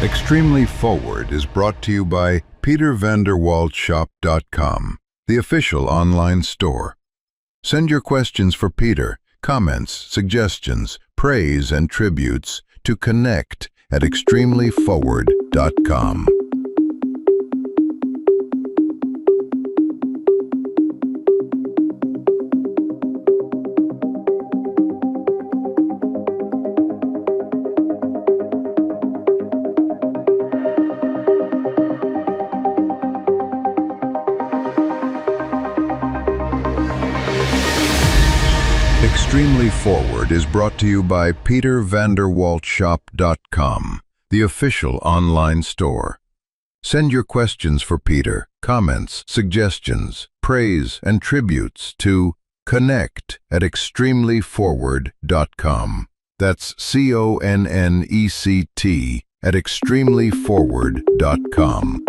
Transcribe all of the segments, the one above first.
Extremely Forward is brought to you by PeterVanderWaltShop.com, the official online store. Send your questions for Peter, comments, suggestions, praise, and tributes to connect@extremelyforward.com. Extremely Forward is brought to you by PeterVanderWaltShop.com, the official online store. Send your questions for Peter, comments, suggestions, praise, and tributes to connect@extremelyforward.com. That's CONNECT@extremelyforward.com.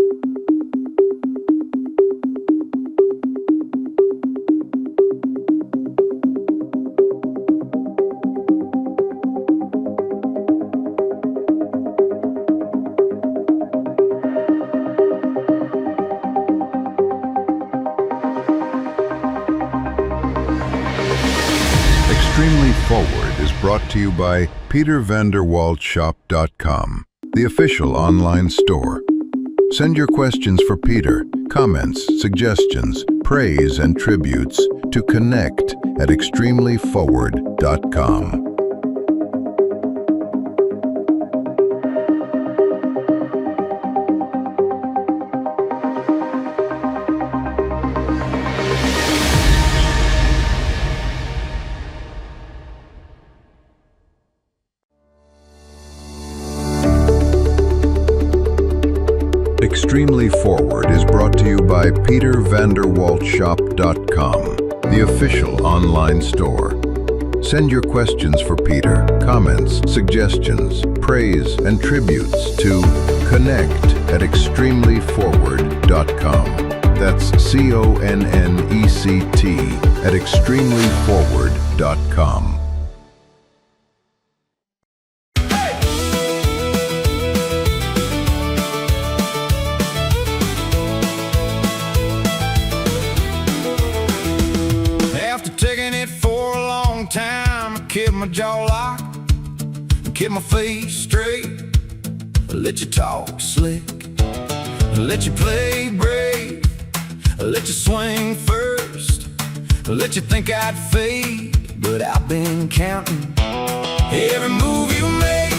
Extremely Forward is brought to you by PeterVanderWaltShop.com, the official online store. Send your questions for Peter, comments, suggestions, praise, and tributes to connect@extremelyforward.com. Extremely Forward is brought to you by PeterVanderWaltShop.com, the official online store. Send your questions for Peter, comments, suggestions, praise, and tributes to connect@extremelyforward.com. That's CONNECT@extremelyforward.com. Keep my jaw locked, keep my face straight, let you talk slick, let you play brave, let you swing first, let you think I'd fade, but I've been counting every move you made,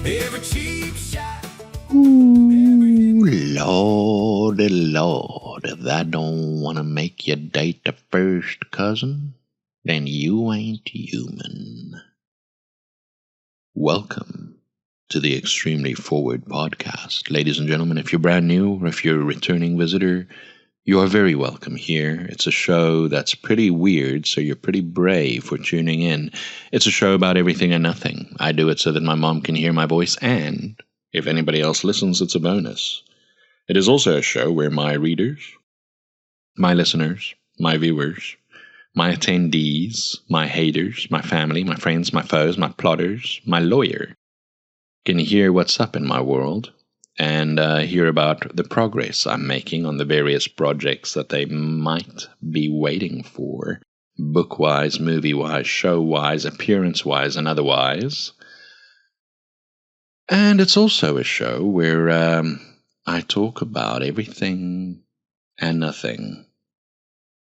every cheap shot. Ooh, Lordy, Lord, if that don't want to make you date the first cousin, then you ain't human. Welcome to the Extremely Forward podcast. Ladies and gentlemen, if you're brand new or if you're a returning visitor, you are very welcome here. It's a show that's pretty weird, so you're pretty brave for tuning in. It's a show about everything and nothing. I do it so that my mom can hear my voice, and if anybody else listens, it's a bonus. It is also a show where my readers, my listeners, my viewers, my attendees, my haters, my family, my friends, my foes, my plotters, my lawyer can hear what's up in my world and hear about the progress I'm making on the various projects that they might be waiting for, book-wise, movie-wise, show-wise, appearance-wise, and otherwise. And it's also a show where I talk about everything and nothing.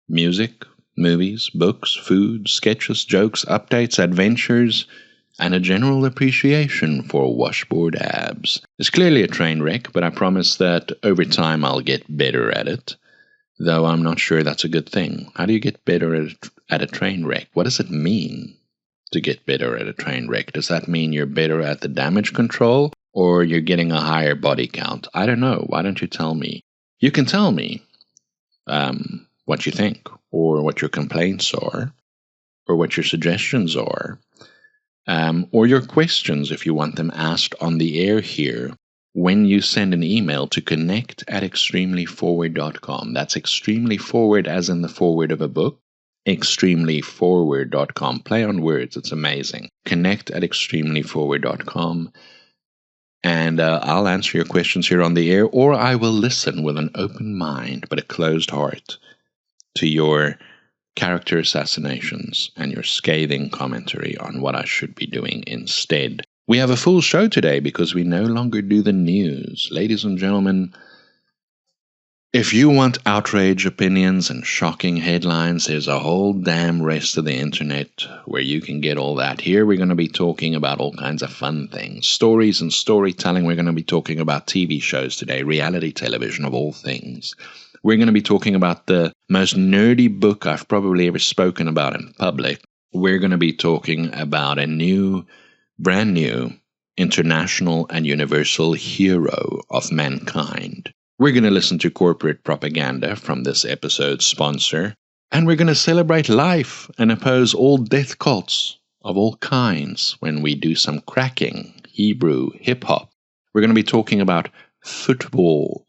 Music, movies, books, food, sketches, jokes, updates, adventures, and a general appreciation for washboard abs. It's clearly a train wreck, but I promise that over time I'll get better at it, though I'm not sure that's a good thing. How do you get better at a train wreck? What does it mean to get better at a train wreck? Does that mean you're better at the damage control, or you're getting a higher body count? I don't know. Why don't you tell me? You can tell me what you think, or what your complaints are, or what your suggestions are, or your questions if you want them asked on the air here, when you send an email to connect@extremelyforward.com. That's extremely forward as in the forward of a book. Extremelyforward.com. Play on words. It's amazing. Connect@extremelyforward.com. And I'll answer your questions here on the air, or I will listen with an open mind but a closed heart to your character assassinations and your scathing commentary on what I should be doing instead. We have a full show today because we no longer do the news. Ladies and gentlemen, if you want outrage opinions and shocking headlines, there's a whole damn rest of the internet where you can get all that. Here we're going to be talking about all kinds of fun things. Stories and storytelling. We're going to be talking about TV shows today, reality television of all things. We're going to be talking about the most nerdy book I've probably ever spoken about in public. We're going to be talking about a brand new international and universal hero of mankind. We're going to listen to corporate propaganda from this episode's sponsor, and we're going to celebrate life and oppose all death cults of all kinds when we do some cracking Hebrew hip hop. We're going to be talking about football,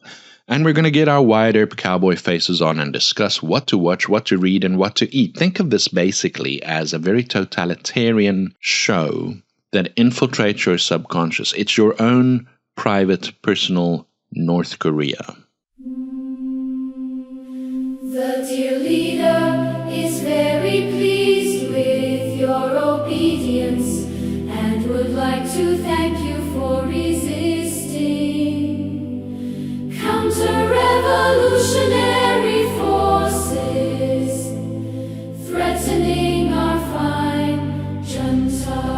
and we're going to get our wide-ear cowboy faces on and discuss what to watch, what to read, and what to eat. Think of this basically as a very totalitarian show that infiltrates your subconscious. It's your own private, personal North Korea. The dear leader is very pleased with your obedience and would like to thank you for resisting counter-revolutionary forces threatening our fine junta.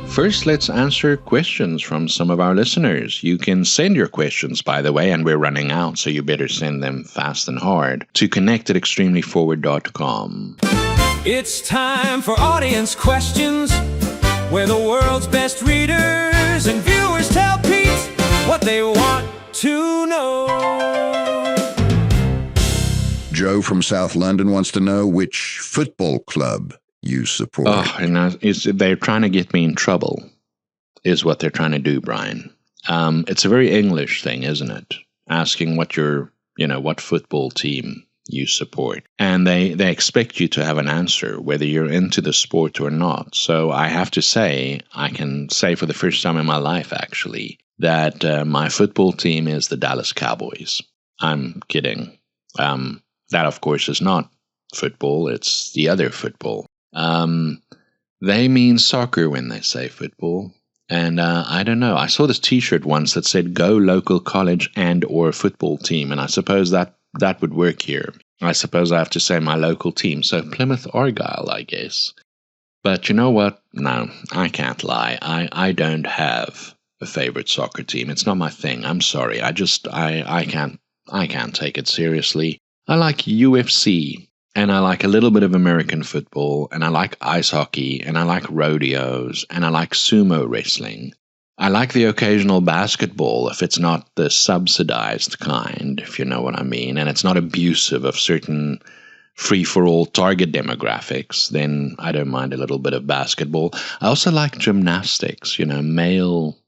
First, let's answer questions from some of our listeners. You can send your questions, by the way, and we're running out, so you better send them fast and hard to connect@extremelyforward.com. It's time for audience questions, where the world's best readers and viewers tell Pete what they want to know. Joe from South London wants to know which football club you support. Oh, and they're trying to get me in trouble, is what they're trying to do, Brian. It's a very English thing, isn't it? Asking what what football team you support. And they expect you to have an answer, whether you're into the sport or not. So I have to say, I can say for the first time in my life, actually, that my football team is the Dallas Cowboys. I'm kidding. That, of course, is not football. It's the other football. They mean soccer when they say football. And I don't know. I saw this T-shirt once that said "Go local college and or football team," and I suppose that would work here. I suppose I have to say my local team. So Plymouth Argyle, I guess. But you know what? No, I can't lie. I don't have a favorite soccer team. It's not my thing. I'm sorry. I can't take it seriously. I like UFC. And I like a little bit of American football, and I like ice hockey, and I like rodeos, and I like sumo wrestling. I like the occasional basketball if it's not the subsidized kind, if you know what I mean, and it's not abusive of certain free-for-all target demographics, then I don't mind a little bit of basketball. I also like gymnastics, male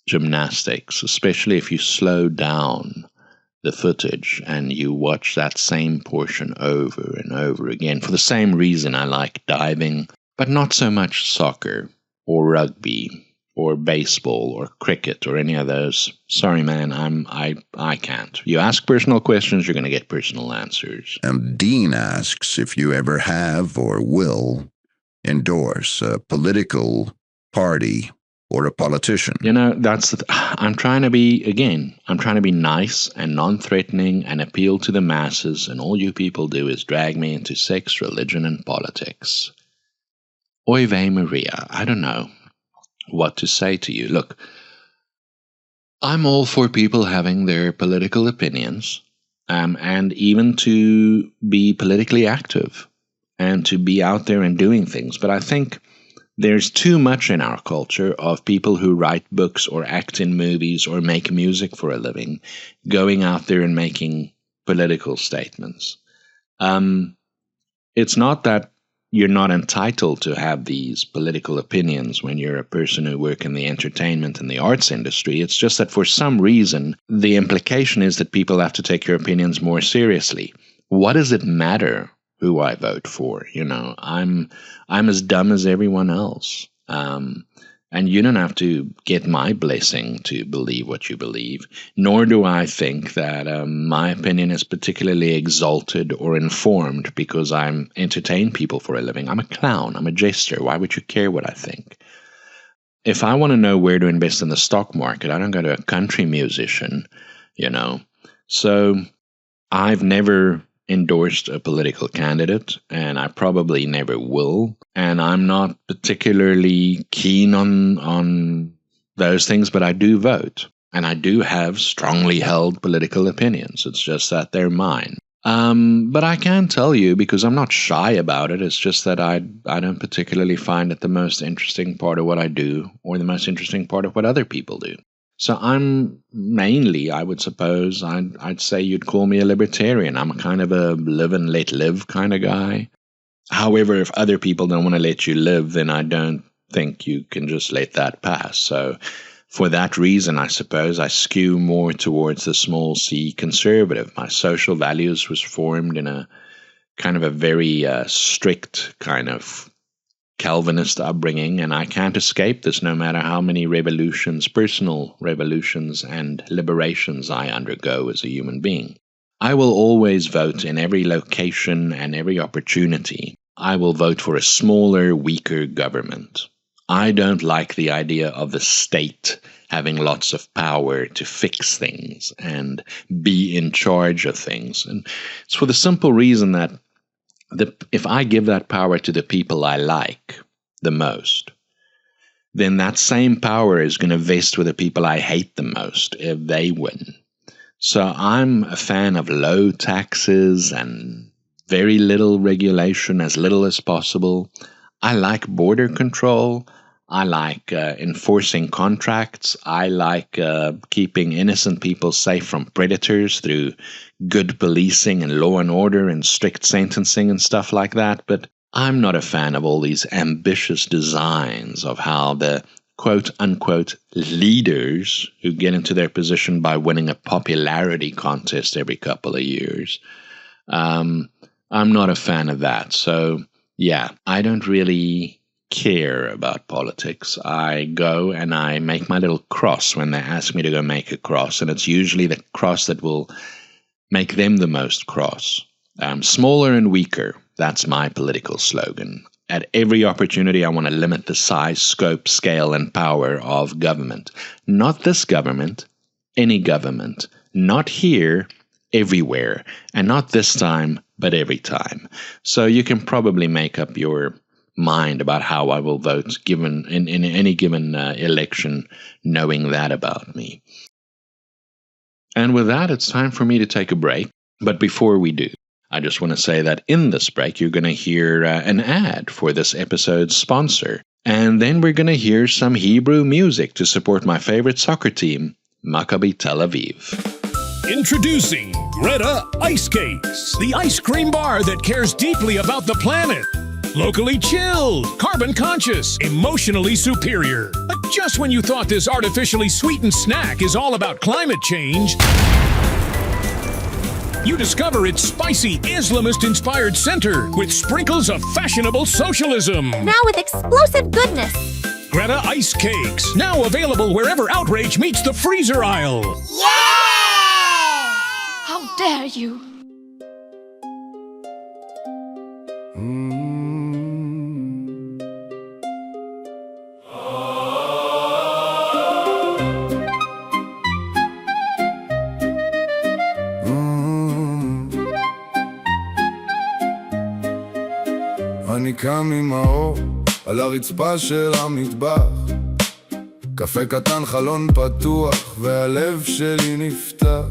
gymnastics, especially if you slow down the footage and you watch that same portion over and over again. For the same reason I like diving, but not so much soccer or rugby or baseball or cricket or any of those. Sorry, man, I can't. You ask personal questions, you're going to get personal answers. Dean asks if you ever have or will endorse a political party or a politician. I'm trying to be nice and non-threatening and appeal to the masses, and all you people do is drag me into sex, religion, and politics. Oy vey Maria, I don't know what to say to you. Look, I'm all for people having their political opinions, and even to be politically active and to be out there and doing things. But I think there's too much in our culture of people who write books or act in movies or make music for a living, going out there and making political statements. It's not that you're not entitled to have these political opinions when you're a person who works in the entertainment and the arts industry. It's just that for some reason, the implication is that people have to take your opinions more seriously. What does it matter who I vote for? You know, I'm as dumb as everyone else. And you don't have to get my blessing to believe what you believe, nor do I think that my opinion is particularly exalted or informed because I'm entertain people for a living. I'm a clown. I'm a jester. Why would you care what I think? If I want to know where to invest in the stock market, I don't go to a country musician, you know. So I've never endorsed a political candidate, and I probably never will. And I'm not particularly keen on those things, but I do vote. And I do have strongly held political opinions. It's just that they're mine. But I can tell you, because I'm not shy about it, it's just that I don't particularly find it the most interesting part of what I do or the most interesting part of what other people do. So I'm mainly, I would suppose, I'd say you'd call me a libertarian. I'm a kind of a live and let live kind of guy. However, if other people don't want to let you live, then I don't think you can just let that pass. So for that reason, I suppose I skew more towards the small c conservative. My social values was formed in a kind of a very strict kind of Calvinist upbringing, and I can't escape this no matter how many revolutions, personal revolutions and liberations I undergo as a human being. I will always vote in every location and every opportunity. I will vote for a smaller, weaker government. I don't like the idea of the state having lots of power to fix things and be in charge of things. And it's for the simple reason that if I give that power to the people I like the most, then that same power is going to vest with the people I hate the most if they win. So I'm a fan of low taxes and very little regulation, as little as possible. I like border control. I like enforcing contracts. I like keeping innocent people safe from predators through good policing and law and order and strict sentencing and stuff like that. But I'm not a fan of all these ambitious designs of how the quote-unquote leaders who get into their position by winning a popularity contest every couple of years. I'm not a fan of that. So, yeah, I don't really care about politics. I go and I make my little cross when they ask me to go make a cross, and it's usually the cross that will make them the most cross. Smaller and weaker, that's my political slogan. At every opportunity, I want to limit the size, scope, scale, and power of government. Not this government, any government. Not here, everywhere. And not this time, but every time. So you can probably make up your mind about how I will vote given in any given election, knowing that about me. And with that, it's time for me to take a break. But before we do, I just want to say that in this break, you're going to hear an ad for this episode's sponsor. And then we're going to hear some Hebrew music to support my favorite soccer team, Maccabi Tel Aviv. Introducing Greta Ice Cakes, the ice cream bar that cares deeply about the planet. Locally chilled, carbon conscious, emotionally superior. But just when you thought this artificially sweetened snack is all about climate change, you discover its spicy Islamist-inspired center with sprinkles of fashionable socialism. Now with explosive goodness. Greta Ice Cakes, now available wherever outrage meets the freezer aisle. Yeah! How dare you? אני קם עם האור על הרצפה של המטבח, קפה קטן, חלון פתוח והלב שלי נפתח.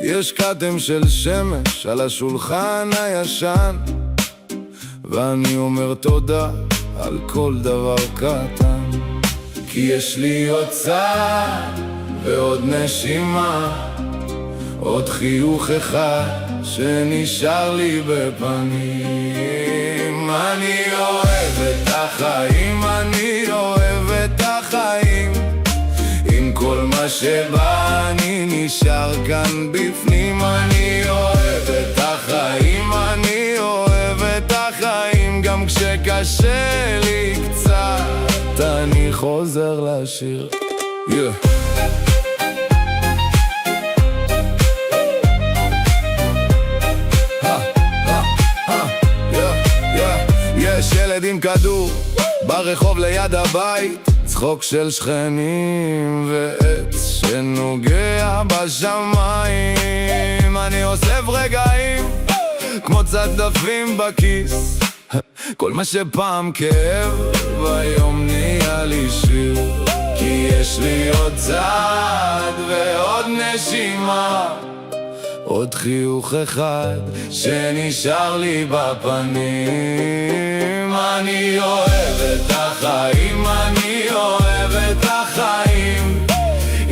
יש כתם של שמש על השולחן הישן, ואני אומר תודה על כל דבר קטן, כי יש לי עוד צעד ועוד נשימה, עוד חיוך אחד שנשאר לי בפנים. אני אוהב את החיים, אני אוהב את החיים, עם כל מה שבא אני נשאר כאן בפנים. אני אוהב את החיים, אני אוהב את החיים, גם כשקשה לי קצת אני חוזר לשיר. יש ילד עם כדור ברחוב ליד הבית, צחוק של שכנים ועץ שנוגע בשמיים. אני אוסף רגעים כמו צדפים בכיס, כל מה שפעם כאב היום נהיה לי שיר, כי יש לי עוד צעד ועוד נשימה, עוד חיוך אחד שנשאר לי בפנים. אני אוהב את החיים, אני אוהב את החיים,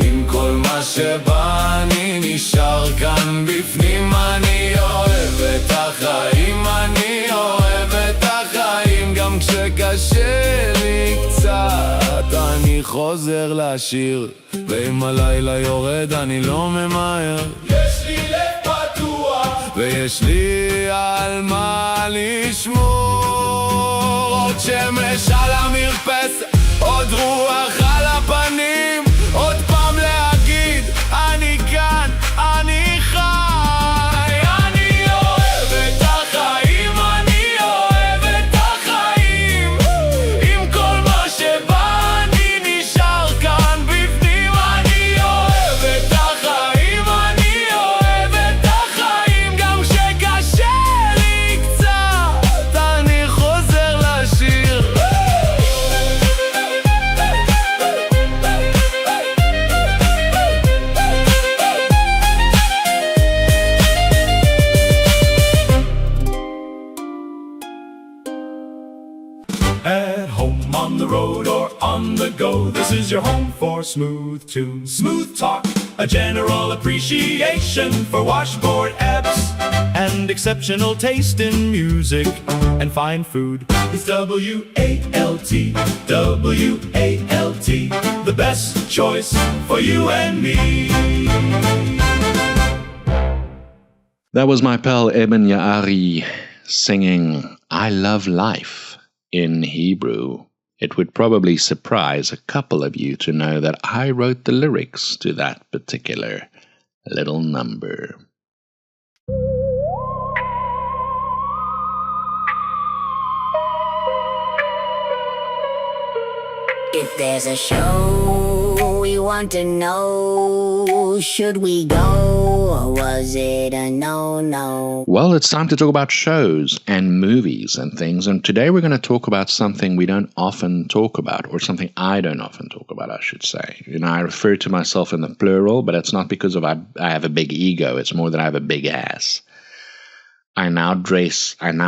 עם כל מה שבא אני נשאר כאן בפנים. אני אוהב את החיים, אני אוהב את החיים, גם כשקשה לי קצת אני חוזר לשיר, ואם הלילה יורד אני לא ממהר, יש לי לב פתוח ויש לי על מה לשמור. עוד שמש על המרפסת, עוד רוח על הפנים, עוד פעם להגיד אני כאן, אני חי. אני אוהב את החיים, אני אוהב את החיים, עם כל מה שבא אני נשאר כאן בפנים. אני אוהב את החיים, אני אוהב את החיים, גם כשקשה לי קצת אני חוזר לשיר. At home, on the road, or on the go, this is your home for smooth tunes, smooth talk, a general appreciation for washboard apps, and exceptional taste in music and fine food. It's W-A-L-T, W-A-L-T, the best choice for you and me. That was my pal Eben Yaari singing I Love Life in Hebrew. It would probably surprise a couple of you to know that I wrote the lyrics to that particular little number. If there's a show we want to know, should we go or was it a no-no? Well, it's time to talk about shows and movies and things, and today we're going to talk about something we don't often talk about, or something I don't often talk about, I should say. You know, I refer to myself in the plural, but it's not because of I have a big ego, it's more that I have a big ass. I now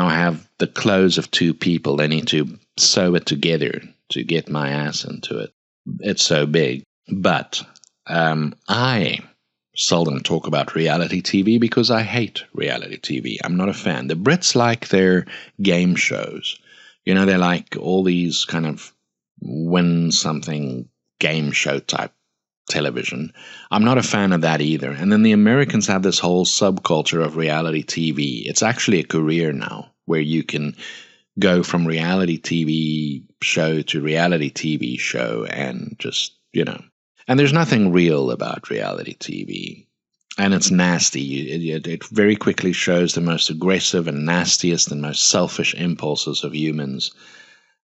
have the clothes of two people. They need to sew it together to get my ass into it. It's so big. But I seldom talk about reality TV because I hate reality TV. I'm not a fan. The Brits like their game shows. You know, they like all these kind of win something game show type television. I'm not a fan of that either. And then the Americans have this whole subculture of reality TV. It's actually a career now where you can go from reality TV show to reality TV show and just, you know. And there's nothing real about reality TV. And it's nasty. It very quickly shows the most aggressive and nastiest and most selfish impulses of humans.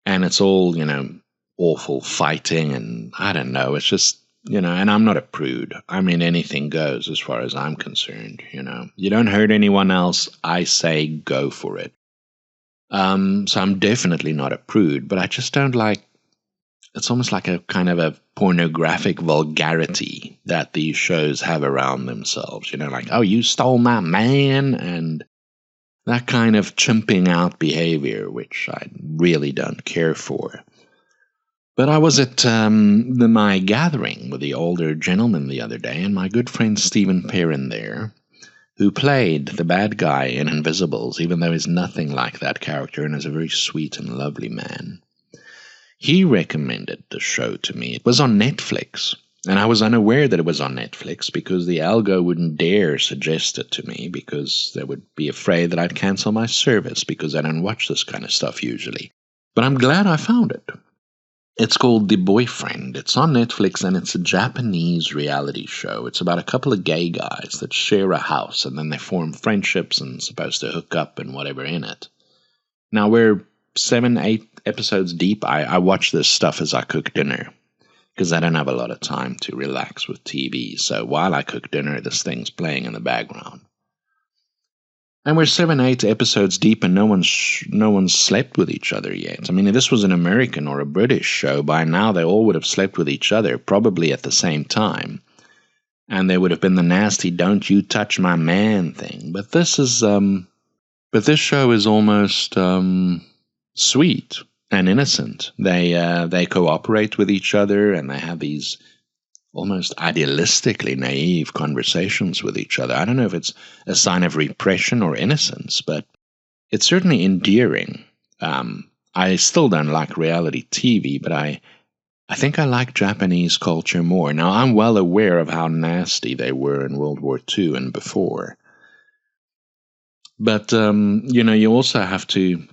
And it's all, you know, awful fighting and I don't know. It's just, you know, and I'm not a prude. I mean, anything goes as far as I'm concerned, you know. You don't hurt anyone else, I say go for it. So I'm definitely not a prude, but I just don't like it's almost like a kind of a pornographic vulgarity that these shows have around themselves. You know, like, oh, you stole my man, and that kind of chimping out behavior, which I really don't care for. But I was at my gathering with the older gentleman the other day, and my good friend Stephen Perrin there, who played the bad guy in Invisibles, even though he's nothing like that character and is a very sweet and lovely man. He recommended the show to me. It was on Netflix, and I was unaware that it was on Netflix because the algo wouldn't dare suggest it to me because they would be afraid that I'd cancel my service because I don't watch this kind of stuff usually. But I'm glad I found it. It's called The Boyfriend. It's on Netflix, and it's a Japanese reality show. It's about a couple of gay guys that share a house, and then they form friendships and supposed to hook up and whatever in it. Now, we're 7-8 episodes deep. I watch this stuff as I cook dinner because I don't have a lot of time to relax with TV. So while I cook dinner, this thing's playing in the background. And we're 7-8 episodes deep, and no one's slept with each other yet. I mean, if this was an American or a British show, by now they all would have slept with each other, probably at the same time. And there would have been the nasty "don't you touch my man" thing. But this show is almost sweet and innocent. They cooperate with each other, and they have these almost idealistically naive conversations with each other. I don't know if it's a sign of repression or innocence, but it's certainly endearing. I still don't like reality TV, but I think I like Japanese culture more. Now, I'm well aware of how nasty they were in World War II and before. But, you also have to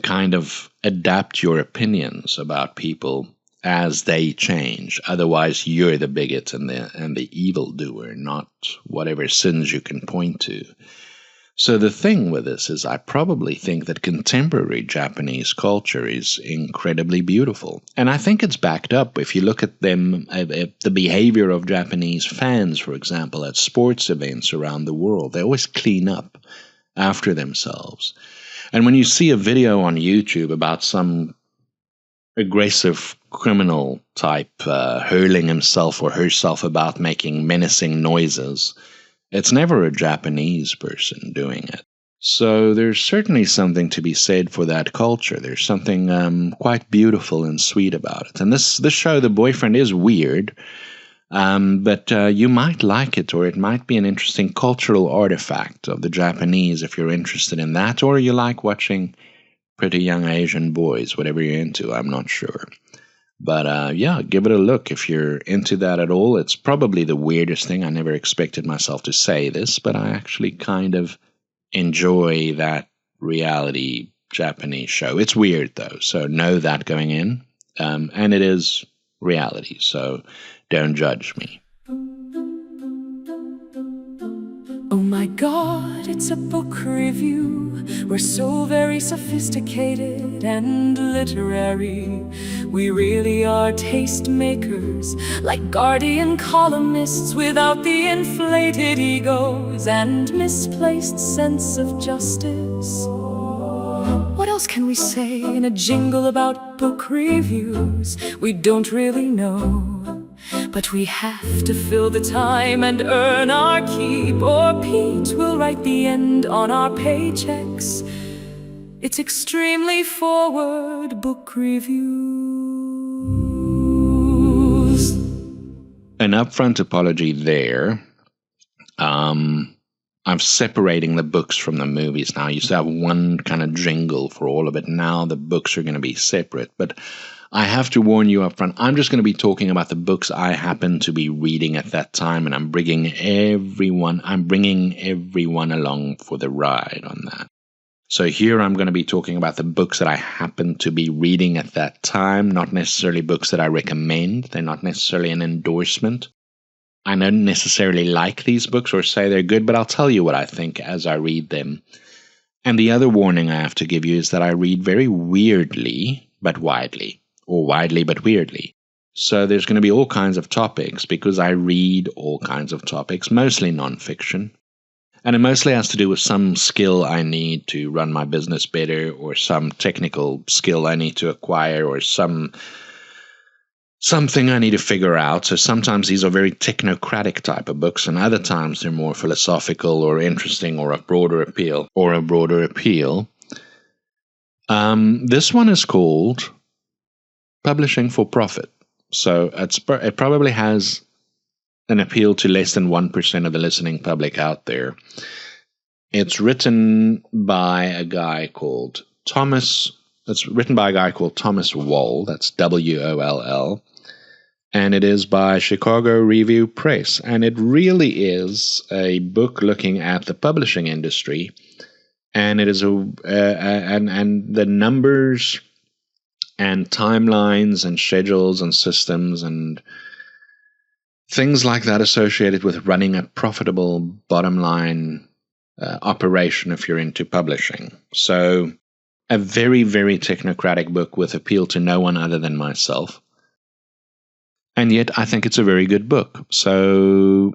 kind of adapt your opinions about people as they change. Otherwise, you're the bigot and the evildoer, not whatever sins you can point to. So the thing with this is I probably think that contemporary Japanese culture is incredibly beautiful. And I think it's backed up. If you look at them, the behavior of Japanese fans, for example, at sports events around the world, they always clean up after themselves. And when you see a video on YouTube about some aggressive criminal type hurling himself or herself about making menacing noises, it's never a Japanese person doing it. So there's certainly something to be said for that culture. There's something quite beautiful and sweet about it. And this show, The Boyfriend, is weird, but you might like it, or it might be an interesting cultural artifact of the Japanese if you're interested in that, or you like watching pretty young Asian boys, whatever you're into, I'm not sure. But yeah, give it a look if you're into that at all. It's probably the weirdest thing. I never expected myself to say this, but I actually kind of enjoy that reality Japanese show. It's weird, though, so know that going in. And it is reality, so don't judge me. Oh my God, it's a book review. We're so very sophisticated and literary. We really are taste makers, like Guardian columnists without the inflated egos and misplaced sense of justice. What else can we say in a jingle about book reviews? We don't really know. But we have to fill the time and earn our keep, or Pete will write the end on our paychecks. It's extremely forward book reviews. An upfront apology there. I'm separating the books from the movies now. I used to have one kind of jingle for all of it. Now the books are going to be separate. But I have to warn you up front, I'm just going to be talking about the books I happen to be reading at that time, and I'm bringing everyone along for the ride on that. So here I'm going to be talking about the books that I happen to be reading at that time, not necessarily books that I recommend. They're not necessarily an endorsement. I don't necessarily like these books or say they're good, but I'll tell you what I think as I read them. And the other warning I have to give you is that I read very weirdly but widely. Or widely but weirdly. So there's going to be all kinds of topics because I read all kinds of topics, mostly nonfiction. And it mostly has to do with some skill I need to run my business better, or some technical skill I need to acquire, or some something I need to figure out. So sometimes these are very technocratic type of books, and other times they're more philosophical or interesting or a broader appeal. This one is called Publishing for Profit. So it probably has an appeal to less than 1% of the listening public out there. It's written by a guy called Thomas Woll. That's Woll. And it is by Chicago Review Press. And it really is a book looking at the publishing industry. And it is and the numbers and timelines and schedules and systems and things like that associated with running a profitable bottom line operation if you're into publishing. So a very, very technocratic book with appeal to no one other than myself. And yet I think it's a very good book. So,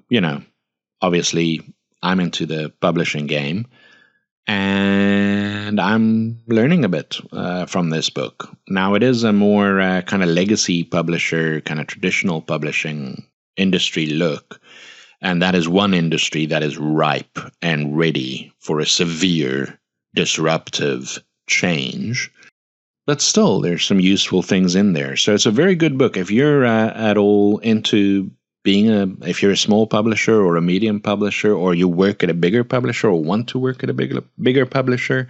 obviously I'm into the publishing game. And I'm learning a bit from this book. Now, it is a more kind of legacy publisher, kind of traditional publishing industry look. And that is one industry that is ripe and ready for a severe, disruptive change. But still, there's some useful things in there. So it's a very good book. If you're at all into if you're a small publisher or a medium publisher, or you work at a bigger publisher or want to work at a bigger publisher,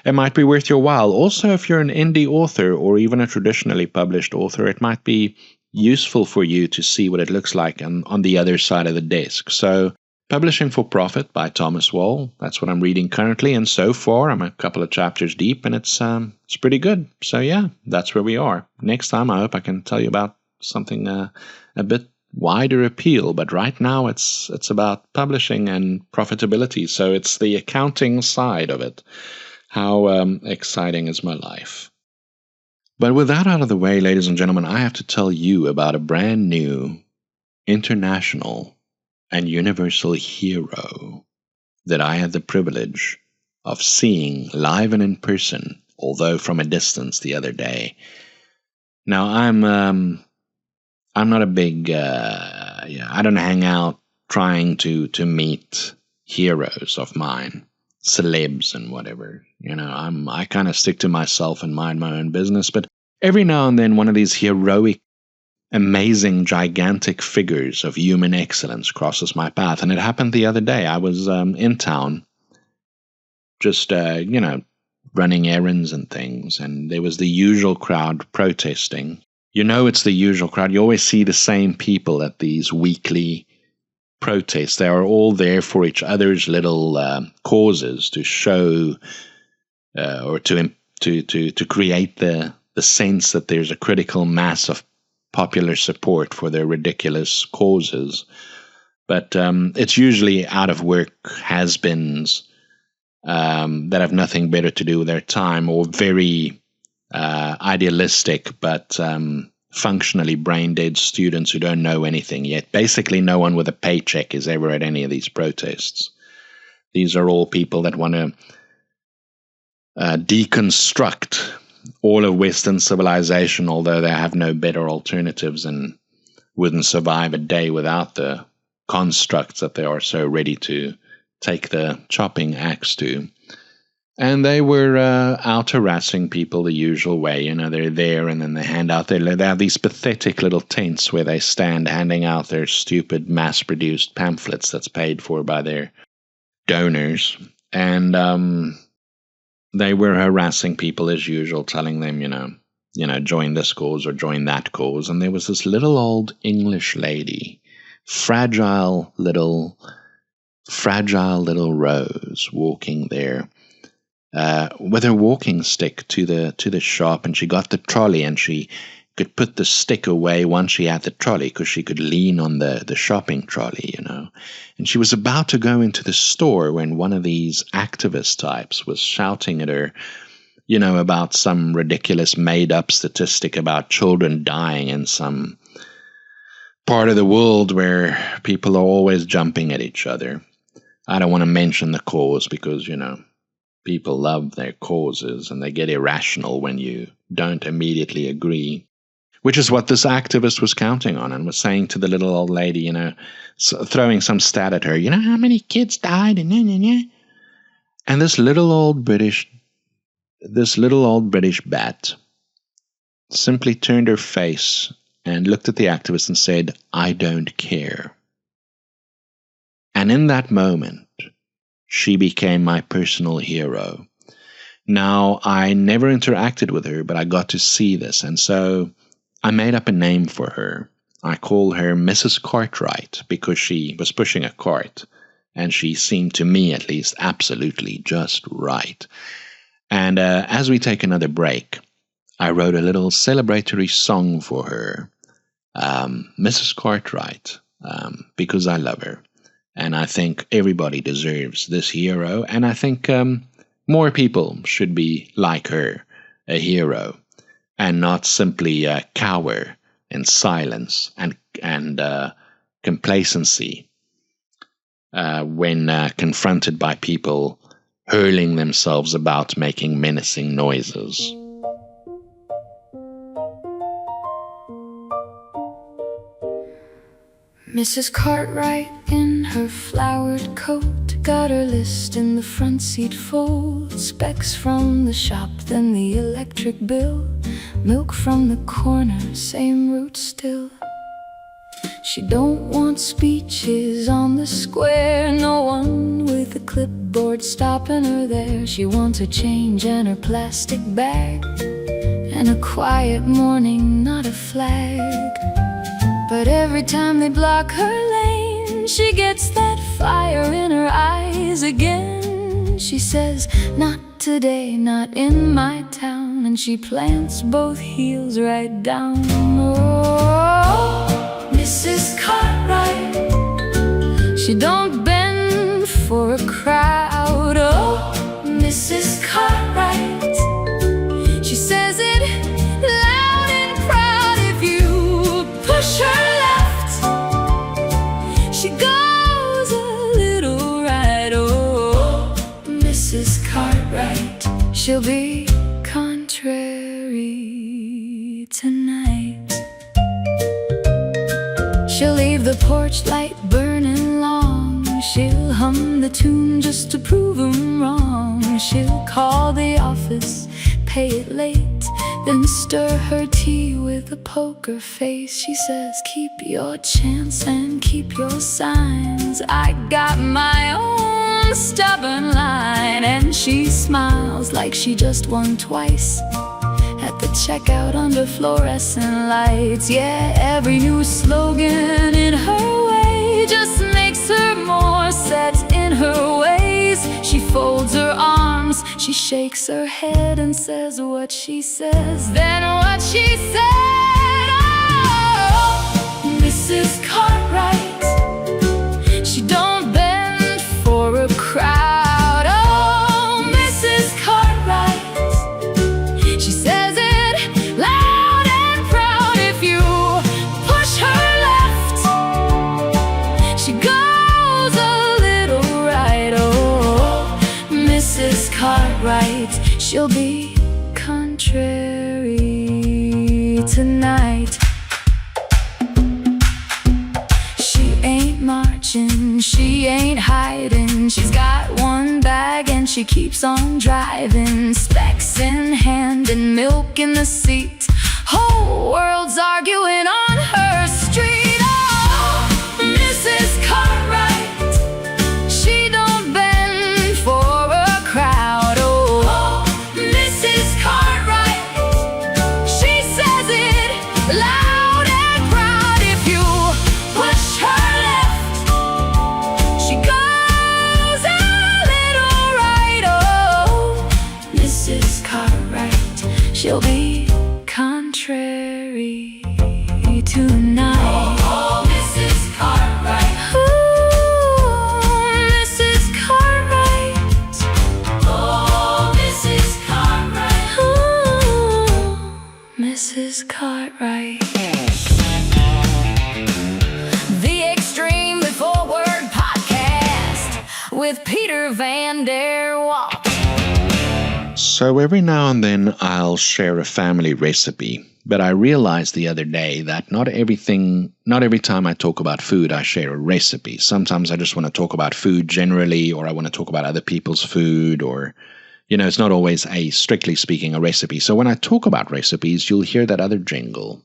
it might be worth your while. Also, if you're an indie author or even a traditionally published author, it might be useful for you to see what it looks like on the other side of the desk. So, Publishing for Profit by Thomas Woll. That's what I'm reading currently, and so far I'm a couple of chapters deep, and it's pretty good. So yeah, that's where we are. Next time, I hope I can tell you about something a bit wider appeal, but right now it's about publishing and profitability. So it's the accounting side of it. How exciting is my life? But with that out of the way, ladies and gentlemen, I have to tell you about a brand new international and universal hero that I had the privilege of seeing live and in person, although from a distance the other day. Now, I'm not a big, I don't hang out trying to meet heroes of mine, celebs and whatever. I kind of stick to myself and mind my own business. But every now and then, one of these heroic, amazing, gigantic figures of human excellence crosses my path. And it happened the other day. I was in town, just, running errands and things. And there was the usual crowd protesting. It's the usual crowd. You always see the same people at these weekly protests. They are all there for each other's little causes to show or to create the sense that there's a critical mass of popular support for their ridiculous causes. But it's usually out of work has-beens that have nothing better to do with their time, or very idealistic but functionally brain-dead students who don't know anything yet. Basically, no one with a paycheck is ever at any of these protests. These are all people that want to deconstruct all of Western civilization, although they have no better alternatives and wouldn't survive a day without the constructs that they are so ready to take the chopping axe to. And they were out harassing people the usual way. They're there and then they hand out they have these pathetic little tents where they stand handing out their stupid mass-produced pamphlets that's paid for by their donors. And they were harassing people as usual, telling them, join this cause or join that cause. And there was this little old English lady, fragile little Rose, walking there with her walking stick to the shop, and she got the trolley, and she could put the stick away once she had the trolley because she could lean on the shopping trolley, And she was about to go into the store when one of these activist types was shouting at her, about some ridiculous made-up statistic about children dying in some part of the world where people are always jumping at each other. I don't want to mention the cause because, people love their causes and they get irrational when you don't immediately agree which is what this activist was counting on and was saying to the little old lady, you know, throwing some stat at her, you know how many kids died? And this little old British bat simply turned her face and looked at the activist and said, "I don't care." And in that moment, she became my personal hero. Now, I never interacted with her, but I got to see this, and so I made up a name for her. I call her Mrs. Cartwright because she was pushing a cart, and she seemed to me, at least, absolutely just right. And as we take another break, I wrote a little celebratory song for her, Mrs. Cartwright, because I love her. And I think everybody deserves this hero, and I think more people should be like her, a hero, and not simply cower in silence and complacency when confronted by people hurling themselves about making menacing noises. Mrs. Cartwright in her flowered coat got her list in the front seat fold. Specs from the shop, then the electric bill. Milk from the corner, same route still. She don't want speeches on the square, no one with a clipboard stopping her there. She wants her change and her plastic bag, and a quiet morning, not a flag. But every time they block her lane, she gets that fire in her eyes again. She says, "Not today, not in my town," and she plants both heels right down. Oh, Mrs. Cartwright, she don't bend for a crowd. Oh, Mrs. Cartwright, she says it loud and proud. If you push her left, she goes a little right. Oh, Mrs. Cartwright, she'll be contrary tonight. She'll leave the porch light burning long. She'll hum the tune just to prove 'em wrong. She'll call the office, pay it late, then stir her tea with a poker face. She says, "Keep your chance and keep your signs. I got my own stubborn line." And she smiles like she just won twice at the checkout under fluorescent lights. Yeah, every new slogan in her way just makes her more set in her ways. She folds her arms, she shakes her head and says what she says, then what she said. Oh, Mrs. Cartwright, she don't bend for a crowd. Oh, Mrs. Cartwright, she says it loud and proud. If you push her left, she goes a little right. Oh, Mrs. Cartwright, she'll be contrary tonight. She ain't marching, she ain't hiding. She's got one bag and she keeps on driving. Specs in hand and milk in the seat. Whole world's arguing on her street. Oh, Mrs. Cartwright, she don't bend for a crowd. Oh, Mrs. Cartwright, she says it loud and proud. If you push her left, she goes a little right. Oh, Mrs. Cartwright, she'll be contrary tonight. Oh, Mrs. Cartwright. Ooh, Mrs. Cartwright. Oh, Mrs. Cartwright. Ooh, Mrs. Cartwright. The Extremely Foreword Podcast with Peter Van Der Waal. So every now and then I'll share a family recipe but I realized the other day that not every time I talk about food, I share a recipe. Sometimes I just want to talk about food generally, or I want to talk about other people's food, or, it's not always strictly speaking, a recipe. So when I talk about recipes, you'll hear that other jingle.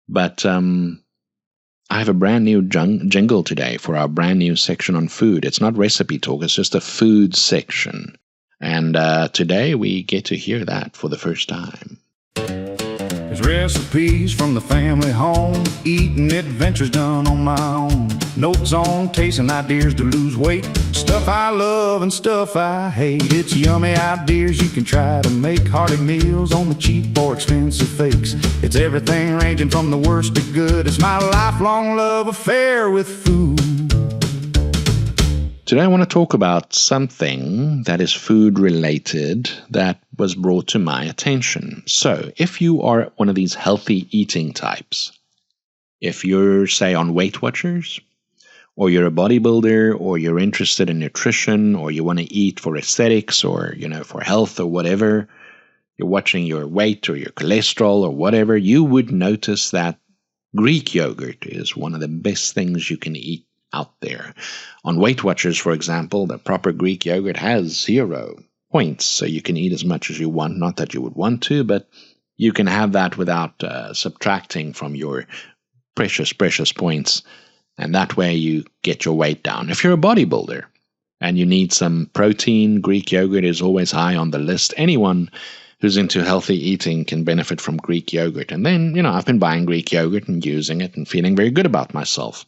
But I have a brand new jingle today for our brand new section on food. It's not recipe talk, it's just a food section. And today we get to hear that for the first time. There's recipes from the family home, eating adventures done on my own. Notes on taste and ideas to lose weight, stuff I love and stuff I hate. It's yummy ideas you can try to make, hearty meals on the cheap or expensive fakes. It's everything ranging from the worst to good. It's my lifelong love affair with food. Today I want to talk about something that is food related that was brought to my attention. So, if you are one of these healthy eating types, if you're, say, on Weight Watchers, or you're a bodybuilder, or you're interested in nutrition, or you want to eat for aesthetics, or, for health or whatever, you're watching your weight or your cholesterol or whatever, you would notice that Greek yogurt is one of the best things you can eat out there. On Weight Watchers, for example, the proper Greek yogurt has 0 points, so you can eat as much as you want. Not that you would want to, but you can have that without subtracting from your precious points, and that way you get your weight down. If you're a bodybuilder and you need some protein, Greek yogurt is always high on the list. Anyone who's into healthy eating can benefit from Greek yogurt. And then, I've been buying Greek yogurt and using it and feeling very good about myself.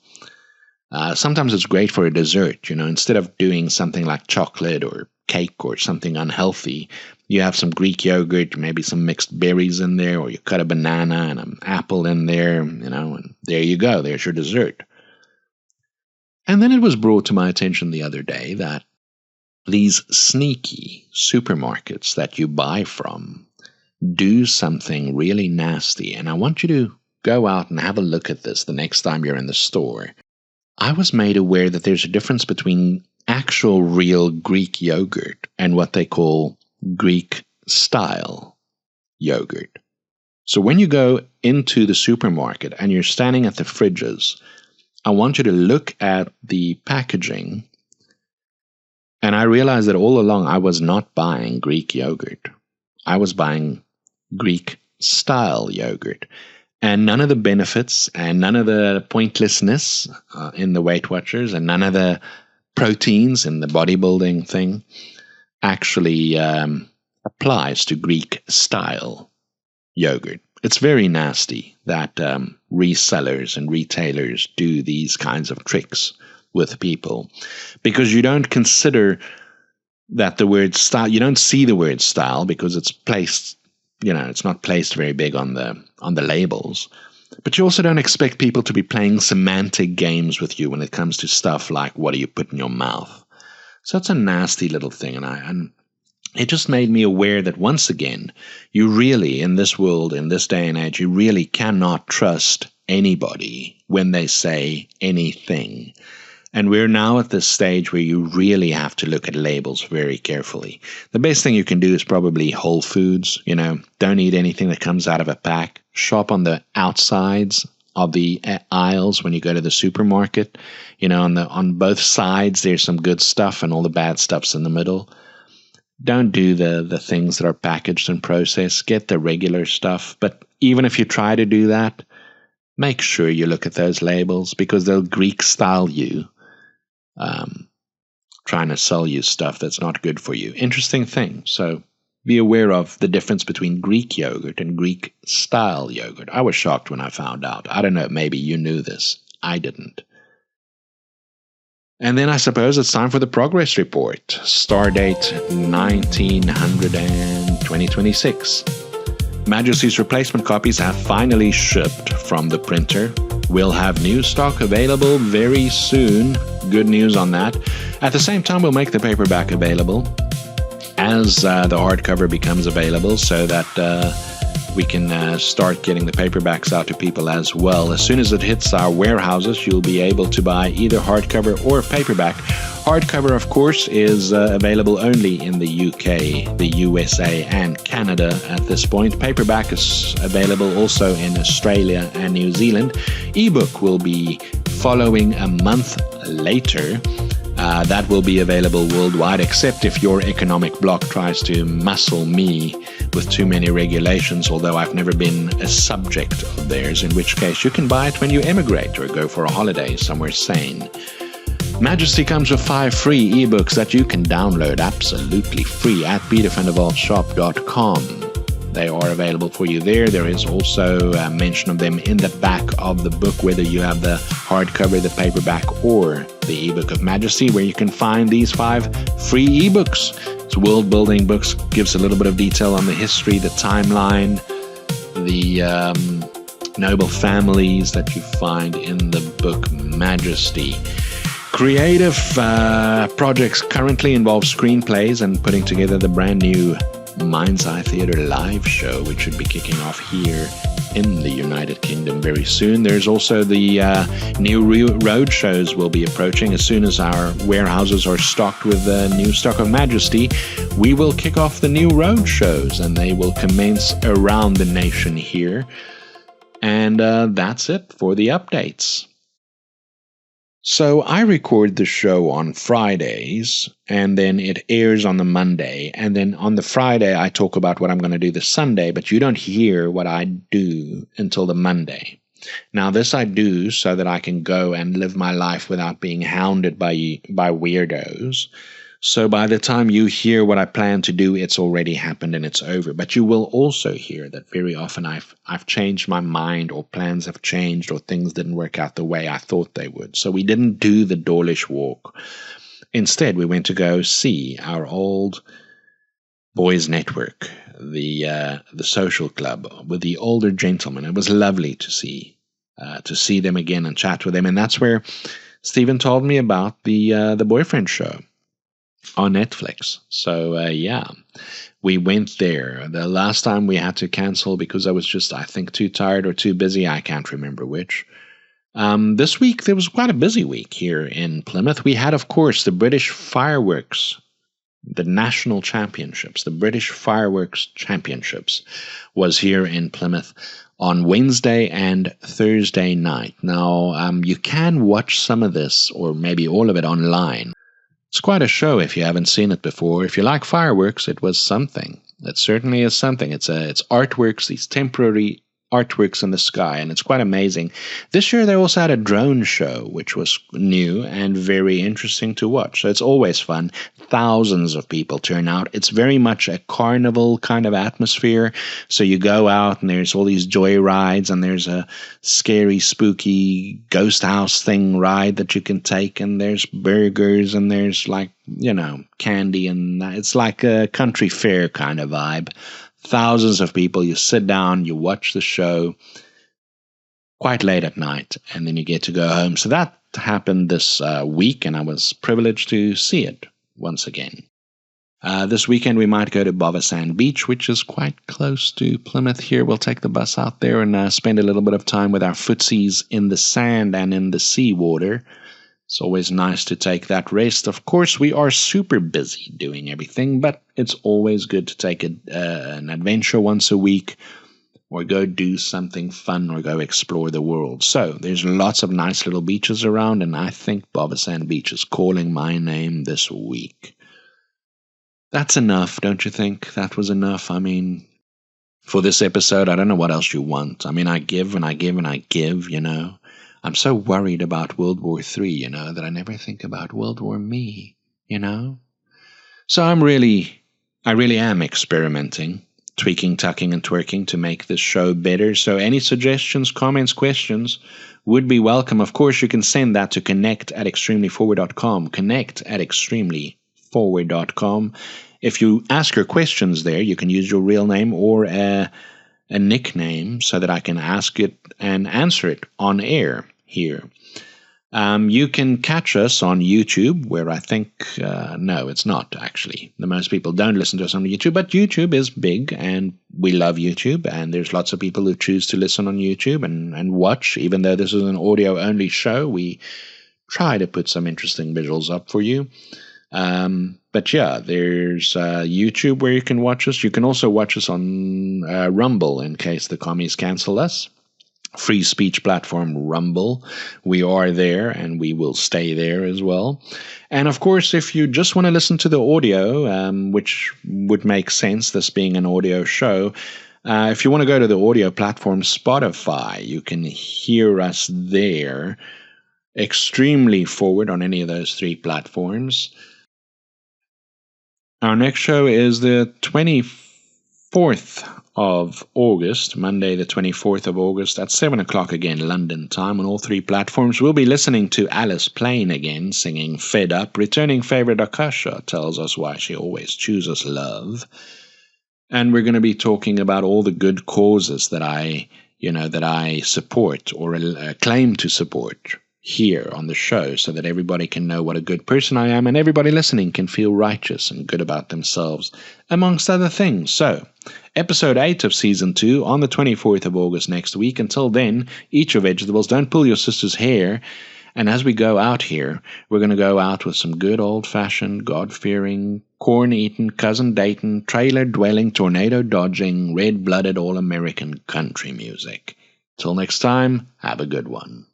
Sometimes it's great for a dessert, instead of doing something like chocolate or cake or something unhealthy, you have some Greek yogurt, maybe some mixed berries in there, or you cut a banana and an apple in there, and there you go, there's your dessert. And then it was brought to my attention the other day that these sneaky supermarkets that you buy from do something really nasty, and I want you to go out and have a look at this the next time you're in the store. I was made aware that there's a difference between actual real Greek yogurt and what they call Greek style yogurt. So when you go into the supermarket and you're standing at the fridges, I want you to look at the packaging, and I realized that all along I was not buying Greek yogurt. I was buying Greek style yogurt. And none of the benefits and none of the pointlessness in the Weight Watchers and none of the proteins in the bodybuilding thing actually applies to Greek style yogurt. It's very nasty that resellers and retailers do these kinds of tricks with people, because you don't consider that the word style, you don't see the word style because it's placed, it's not placed very big on the labels. But you also don't expect people to be playing semantic games with you when it comes to stuff like what do you put in your mouth. So it's a nasty little thing, and it just made me aware that once again, you really, in this world, in this day and age, you really cannot trust anybody when they say anything. And we're now at this stage where you really have to look at labels very carefully. The best thing you can do is probably whole foods. Don't eat anything that comes out of a pack. Shop on the outsides of the aisles when you go to the supermarket. On both sides there's some good stuff and all the bad stuff's in the middle. Don't do the things that are packaged and processed. Get the regular stuff. But even if you try to do that, make sure you look at those labels, because they'll Greek style you. Trying to sell you stuff that's not good for you. Interesting thing. So be aware of the difference between Greek yogurt and Greek style yogurt. I was shocked when I found out. I don't know, maybe you knew this. I didn't. And then I suppose it's time for the progress report. Stardate 1900 and 2026. Majesty's replacement copies have finally shipped from the printer. We'll have new stock available very soon. Good news on that. At the same time, we'll make the paperback available as the hardcover becomes available, so that we can start getting the paperbacks out to people as well. As soon as it hits our warehouses, you'll be able to buy either hardcover or paperback Hardcover, of course, is available only in the UK, the USA, and Canada at this point. Paperback is available also in Australia and New Zealand. Ebook will be following a month later. That will be available worldwide, except if your economic bloc tries to muscle me with too many regulations, although I've never been a subject of theirs, in which case you can buy it when you emigrate or go for a holiday somewhere sane. Majesty comes with 5 free ebooks that you can download absolutely free at petervanderwaldshop.com. They are available for you there. There is also a mention of them in the back of the book, whether you have the hardcover, the paperback, or the ebook of Majesty, where you can find these 5 free ebooks. It's world-building books, gives a little bit of detail on the history, the timeline, the noble families that you find in the book Majesty. Creative projects currently involve screenplays and putting together the brand new Mind's Eye Theatre live show, which should be kicking off here in the United Kingdom very soon. There's also the new road shows will be approaching. As soon as our warehouses are stocked with the new stock of Majesty, we will kick off the new road shows, and they will commence around the nation here. And that's it for the updates. So I record the show on Fridays, and then it airs on the Monday, and then on the Friday I talk about what I'm going to do the Sunday, but you don't hear what I do until the Monday. Now this I do so that I can go and live my life without being hounded by weirdos. So by the time you hear what I plan to do, it's already happened and it's over. But you will also hear that very often I've changed my mind, or plans have changed, or things didn't work out the way I thought they would. So we didn't do the Dawlish Walk. Instead, we went to go see our old boys' network, the social club with the older gentlemen. It was lovely to see them again and chat with them. And that's where Stephen told me about the Boyfriend Show on Netflix. So yeah, we went there. The last time we had to cancel because I was just, I think, too tired or too busy. I can't remember which. This week there was quite a busy week here in Plymouth. We had, of course, the British Fireworks, the National Championships. The British Fireworks Championships was here in Plymouth on Wednesday and Thursday night. Now, you can watch some of this, or maybe all of it, online. It's quite a show if you haven't seen it before. If you like fireworks, it was something. It certainly is something. It's artworks, these temporary artworks in the sky, and it's quite amazing. This year they also had a drone show, which was new and very interesting to watch. So it's always fun. Thousands of people turn out. It's very much a carnival kind of atmosphere. So you go out and there's all these joy rides, and there's a scary, spooky ghost house thing ride that you can take, and there's burgers, and there's candy, and it's like a country fair kind of vibe. Thousands of people, you sit down, you watch the show quite late at night, and then you get to go home. So that happened this week, and I was privileged to see it once again. This weekend we might go to Bovisand Beach, which is quite close to Plymouth here. We'll take the bus out there and spend a little bit of time with our footsies in the sand and in the seawater. It's always nice to take that rest. Of course, we are super busy doing everything, but it's always good to take an adventure once a week, or go do something fun, or go explore the world. So there's lots of nice little beaches around, and I think Bovisand Beach is calling my name this week. That's enough, don't you think? That was enough. I mean, for this episode, I don't know what else you want. I mean, I give and I give and I give, I'm so worried about World War III, that I never think about World War Me, So I really am experimenting, tweaking, tucking, and twerking to make this show better. So any suggestions, comments, questions would be welcome. Of course, you can send that to connect@extremelyforward.com, connect@extremelyforward.com. If you ask your questions there, you can use your real name or a nickname so that I can ask it and answer it on air here. You can catch us on YouTube, where I think, no, it's not actually. The most people don't listen to us on YouTube, but YouTube is big, and we love YouTube, and there's lots of people who choose to listen on YouTube and watch. Even though this is an audio-only show, we try to put some interesting visuals up for you. But yeah, there's YouTube where you can watch us. You can also watch us on Rumble in case the commies cancel us. Free speech platform Rumble. We are there and we will stay there as well. And of course, if you just want to listen to the audio, which would make sense, this being an audio show, if you want to go to the audio platform Spotify, you can hear us there. Extremely Forward on any of those three platforms. Our next show is the 24th of August, Monday the 24th of August at 7 o'clock again, London time, on all three platforms. We'll be listening to Alice Plain again, singing Fed Up. Returning favorite Akasha tells us why she always chooses love. And we're going to be talking about all the good causes that I support or claim to support here on the show, so that everybody can know what a good person I am and everybody listening can feel righteous and good about themselves, amongst other things. So, episode 8 of season 2 on the 24th of August next week. Until then, eat your vegetables, don't pull your sister's hair, and as we go out here, we're going to go out with some good old-fashioned, God-fearing, corn-eating, cousin-dating, trailer-dwelling, tornado-dodging, red-blooded, all-American country music. Till next time, have a good one.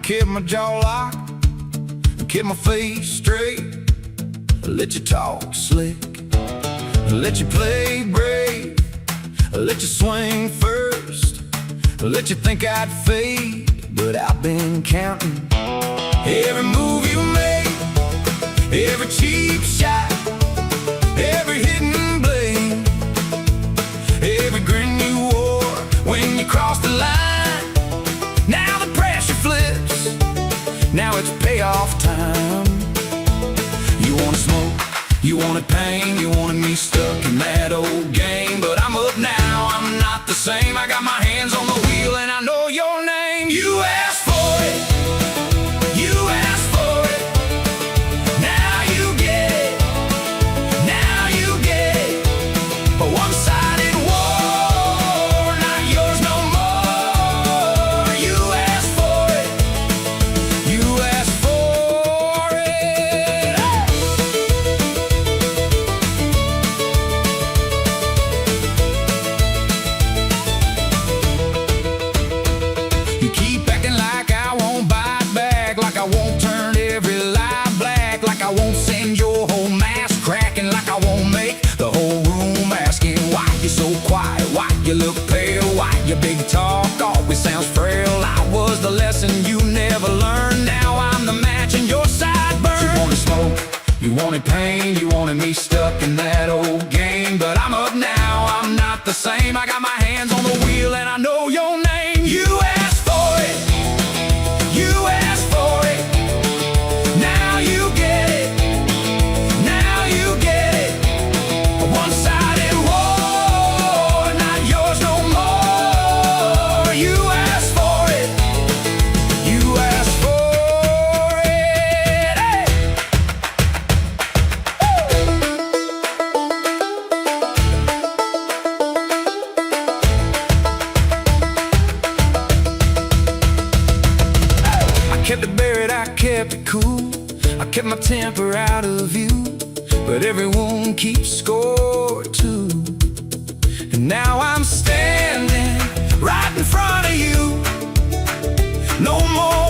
Keep my jaw locked, keep my face straight, let you talk slick, let you play brave, let you swing first, let you think I'd fade, but I've been counting every move you made, every cheap shot, every hidden blame, every grin you wore when you crossed the line. Now the pressure flips, now it's payoff time. You wanna smoke, you wanted pain, you wanted me stuck in that old game. But I'm up now, I'm not the same. I got my hands on the wheel and I know your name. You asked for it, you asked for it. Now you get it, now you get it. A one-sided war, not yours no more. You asked for it, you asked for it. You keep acting like I won't bite back, like I won't turn every lie black, like I won't send your whole mask cracking, like I won't make the whole room asking why you're so quiet, why you look pale, why your big talk always sounds frail. I was the lesson you never learned, now I'm the match in your sideburn. You wanted smoke, you wanted pain, you wanted me stuck in that old game. But I'm up now, I'm not the same. I got my hands on the wheel and I know your name. You asked for it, you asked for it. Now you get it, now you get it. A one-sided war, not yours no more. You asked for it, you asked for it. Hey! I kept it buried, I kept it cool, I kept my temper out of view, but every wound keeps score too. And now I'm standing right in front of you, no more